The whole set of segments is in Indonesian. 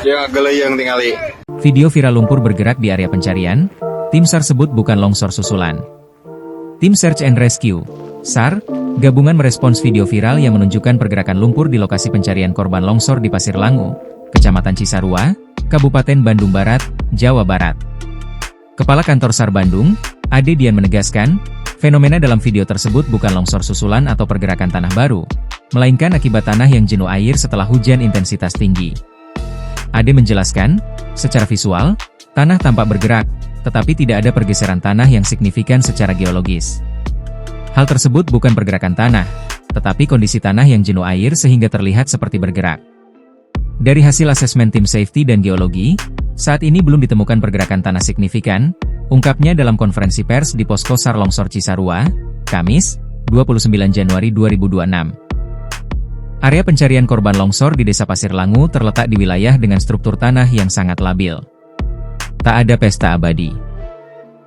Dia ngegeleyeng tingali. Video viral lumpur bergerak di area pencarian, tim SAR sebut bukan longsor susulan. Tim Search and Rescue, SAR, gabungan merespons video viral yang menunjukkan pergerakan lumpur di lokasi pencarian korban longsor di Pasir Langu, Kecamatan Cisarua, Kabupaten Bandung Barat, Jawa Barat. Kepala Kantor SAR Bandung, Ade Dian menegaskan, fenomena dalam video tersebut bukan longsor susulan atau pergerakan tanah baru, melainkan akibat tanah yang jenuh air setelah hujan intensitas tinggi. Ade menjelaskan, secara visual, tanah tampak bergerak, tetapi tidak ada pergeseran tanah yang signifikan secara geologis. Hal tersebut bukan pergerakan tanah, tetapi kondisi tanah yang jenuh air sehingga terlihat seperti bergerak. Dari hasil asesmen tim safety dan geologi, saat ini belum ditemukan pergerakan tanah signifikan, ungkapnya dalam konferensi pers di Posko SAR Longsor Cisarua, Kamis, 29 Januari 2026. Area pencarian korban longsor di Desa Pasir Langu terletak di wilayah dengan struktur tanah yang sangat labil. Tak ada pesta abadi.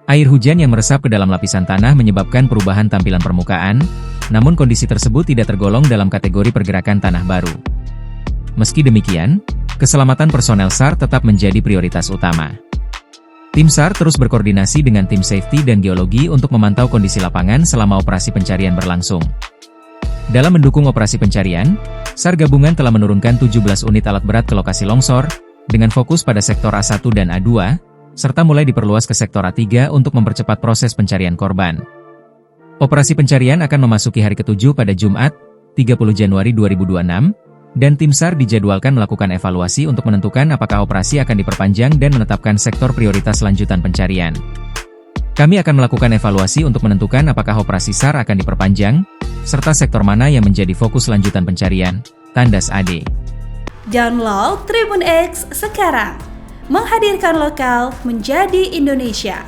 Air hujan yang meresap ke dalam lapisan tanah menyebabkan perubahan tampilan permukaan, namun kondisi tersebut tidak tergolong dalam kategori pergerakan tanah baru. Meski demikian, keselamatan personel SAR tetap menjadi prioritas utama. Tim SAR terus berkoordinasi dengan tim safety dan geologi untuk memantau kondisi lapangan selama operasi pencarian berlangsung. Dalam mendukung operasi pencarian, SAR gabungan telah menurunkan 17 unit alat berat ke lokasi longsor, dengan fokus pada sektor A1 dan A2, serta mulai diperluas ke sektor A3 untuk mempercepat proses pencarian korban. Operasi pencarian akan memasuki hari ke-7 pada Jumat, 30 Januari 2026, dan tim SAR dijadwalkan melakukan evaluasi untuk menentukan apakah operasi akan diperpanjang dan menetapkan sektor prioritas lanjutan pencarian. Kami akan melakukan evaluasi untuk menentukan apakah operasi SAR akan diperpanjang, serta sektor mana yang menjadi fokus lanjutan pencarian, tandas Ade. Download Tribun X sekarang, menghadirkan lokal menjadi Indonesia.